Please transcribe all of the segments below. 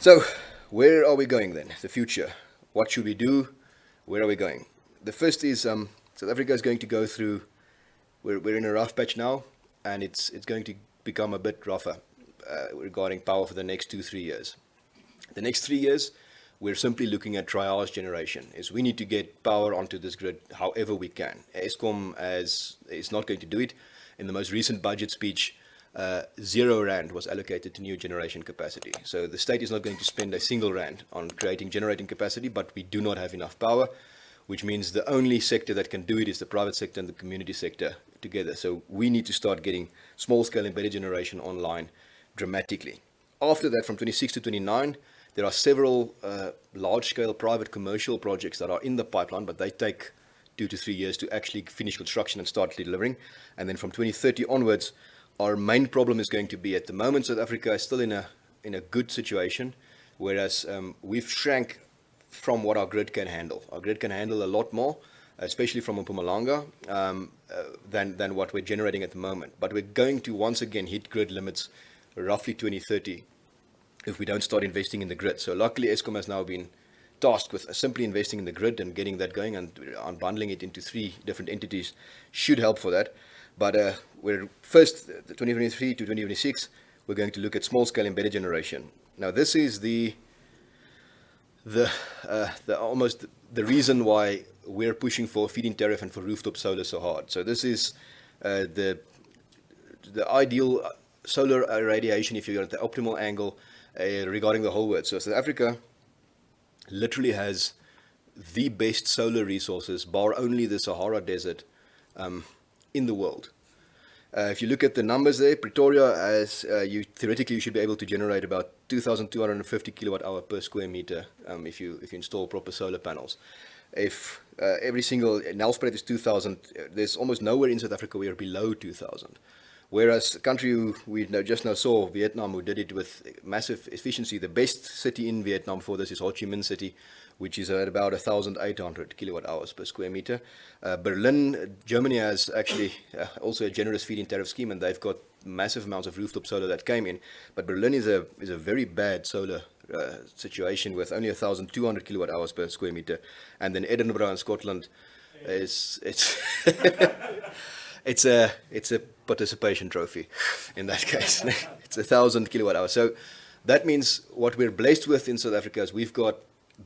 So, where are we going then? The future. What should we do? Where are we going? The first is South Africa is going to go through. We're in a rough patch now, and it's going to become a bit rougher regarding power for the next 2-3 years. The next 3 years, we're simply looking at triage generation. Is we need to get power onto this grid however we can. Eskom is not going to do it. In the most recent budget speech, R0 was allocated to new generation capacity. So the state is not going to spend a single rand on creating generating capacity, but we do not have enough power, which means the only sector that can do it is the private sector and the community sector together. So we need to start getting small-scale embedded generation online dramatically. After that, from 26 to 29, there are several large-scale private commercial projects that are in the pipeline, but they take 2 to 3 years to actually finish construction and start delivering. And then from 2030 onwards, our main problem is going to be, at the moment, South Africa is still in a good situation, whereas we've shrank from what our grid can handle. Our grid can handle a lot more, especially from Mpumalanga, than what we're generating at the moment. But we're going to once again hit grid limits roughly 2030 if we don't start investing in the grid. So luckily Eskom has now been tasked with simply investing in the grid and getting that going, and unbundling it into 3 different entities should help for that. But we're first, 2023 to 2026, we're going to look at small-scale embedded generation. Now, this is the almost the reason why we're pushing for feed-in tariff and for rooftop solar so hard. So this is the ideal solar irradiation, if you're at the optimal angle regarding the whole world. So South Africa literally has the best solar resources, bar only the Sahara Desert, in the world. If you look at the numbers there, Pretoria, as theoretically you should be able to generate about 2,250 kilowatt hour per square meter if you install proper solar panels. If every single Nelspruit is 2,000, there's almost nowhere in South Africa where below 2,000. Whereas the country we just now saw, Vietnam, who did it with massive efficiency, the best city in Vietnam for this is Ho Chi Minh City, which is at about 1,800 kilowatt hours per square meter. Berlin, Germany, has actually also a generous feed-in tariff scheme, and they've got massive amounts of rooftop solar that came in. But Berlin is a very bad solar situation with only 1,200 kilowatt hours per square meter. And then Edinburgh in Scotland it's it's a participation trophy in that case. It's 1,000 kilowatt hours. So that means what we're blessed with in South Africa is we've got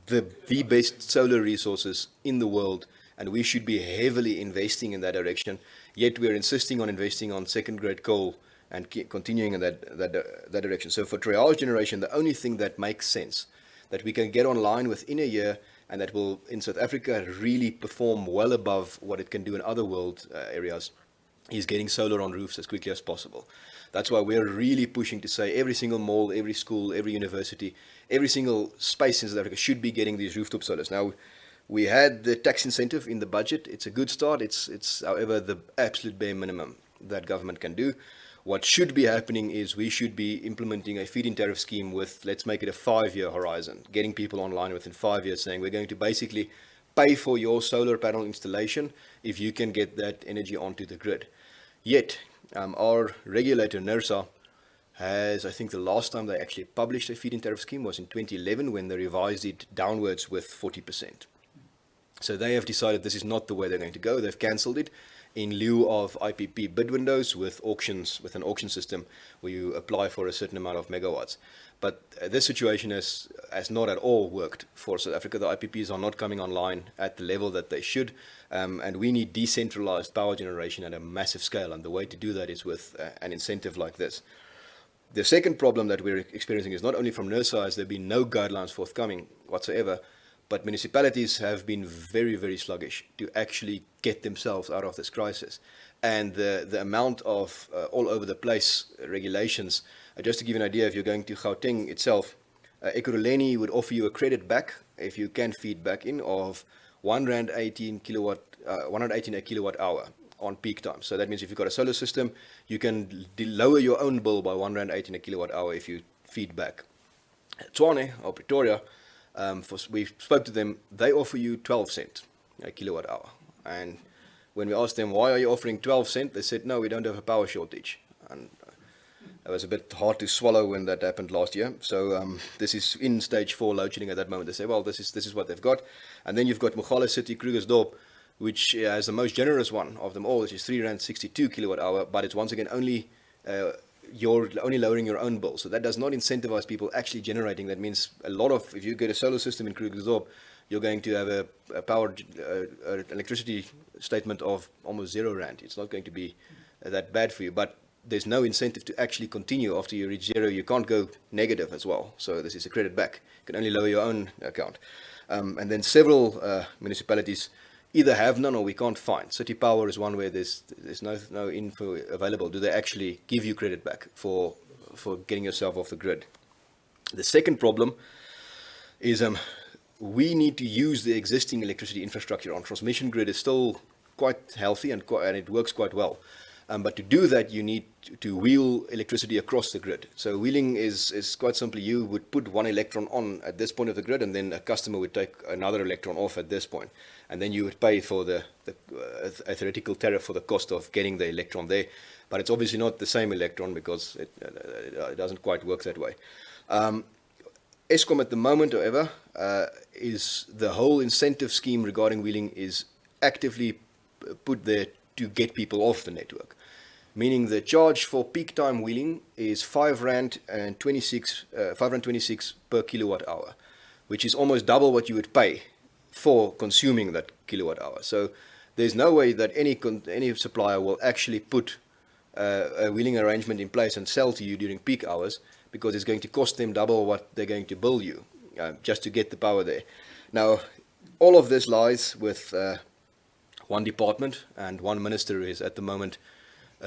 the best solar resources in the world, and we should be heavily investing in that direction. Yet we're insisting on investing on second-grade coal and continuing in that direction. So for triage generation, the only thing that makes sense that we can get online within a year, and that will, in South Africa, really perform well above what it can do in other world areas, is getting solar on roofs as quickly as possible. That's why we're really pushing to say every single mall, every school, every university, every single space in South Africa should be getting these rooftop solars. Now, we had the tax incentive in the budget. It's a good start. It's however, the absolute bare minimum that government can do. What should be happening is we should be implementing a feed-in tariff scheme with, let's make it a 5-year horizon, getting people online within 5 years, saying we're going to basically pay for your solar panel installation if you can get that energy onto the grid. Yet, our regulator, NERSA, has, I think the last time they actually published a feed-in tariff scheme was in 2011 when they revised it downwards with 40%. So they have decided this is not the way they're going to go. They've cancelled it in lieu of IPP bid windows with auctions, with an auction system where you apply for a certain amount of megawatts. But this situation has not at all worked for South Africa. The IPPs are not coming online at the level that they should, and we need decentralized power generation at a massive scale, and the way to do that is with an incentive like this. The second problem that we're experiencing is not only from NERSA, as there have been no guidelines forthcoming whatsoever, but municipalities have been very, very sluggish to actually get themselves out of this crisis. And the amount of all over the place regulations, just to give you an idea, if you're going to Gauteng itself, Ekurhuleni would offer you a credit back, if you can feed back in, of R118 a kilowatt hour on peak time. So that means if you've got a solar system, you can lower your own bill by R118 a kilowatt hour if you feed back. Tshwane or Pretoria, we spoke to them, they offer you 12 cents a kilowatt hour. And when we asked them, why are you offering 12 cents? They said, no, we don't have a power shortage. And It was a bit hard to swallow when that happened last year. So this is in stage 4 load shedding at that moment. They say, well, this is what they've got. And then you've got Mogale City, Krugersdorp, which has the most generous one of them all, which is R3.62 kilowatt hour, but it's once again only you're only lowering your own bill. So that does not incentivize people actually generating. That means a lot of, if you get a solar system in Krugersdorp, you're going to have a power electricity statement of almost R0. It's not going to be that bad for you, but there's no incentive to actually continue after you reach 0. You can't go negative as well. So this is a credit back. You can only lower your own account. And then several municipalities either have none or we can't find. City Power is one where there's no info available. Do they actually give you credit back for getting yourself off the grid? The second problem is we need to use the existing electricity infrastructure. On transmission grid is still quite healthy and it works quite well. But to do that, you need to wheel electricity across the grid. So wheeling is quite simply, you would put one electron on at this point of the grid, and then a customer would take another electron off at this point. And then you would pay for a theoretical tariff for the cost of getting the electron there. But it's obviously not the same electron because it doesn't quite work that way. Eskom at the moment, however, is the whole incentive scheme regarding wheeling is actively put there to get people off the network. Meaning the charge for peak time wheeling is R5.26 per kilowatt hour, which is almost double what you would pay for consuming that kilowatt hour. So there's no way that any supplier will actually put a wheeling arrangement in place and sell to you during peak hours, because it's going to cost them double what they're going to bill you just to get the power there. Now, all of this lies with one department, and one minister is at the moment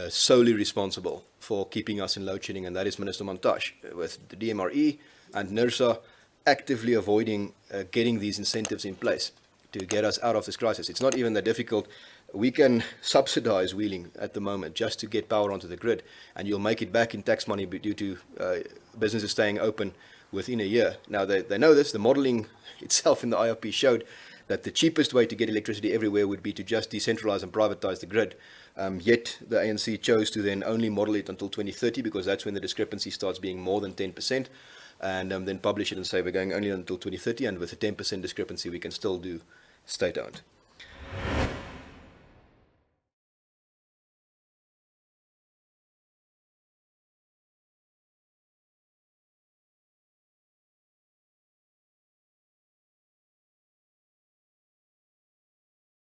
solely responsible for keeping us in load shedding, and that is Minister Montash, with the DMRE and NERSA actively avoiding getting these incentives in place to get us out of this crisis. It's not even that difficult. We can subsidize wheeling at the moment just to get power onto the grid, and you'll make it back in tax money due to businesses staying open within a year. Now, they know this. The modeling itself in the IRP showed that the cheapest way to get electricity everywhere would be to just decentralize and privatize the grid. Yet the ANC chose to then only model it until 2030, because that's when the discrepancy starts being more than 10%, and then publish it and say we're going only until 2030, and with a 10% discrepancy we can still do state-owned.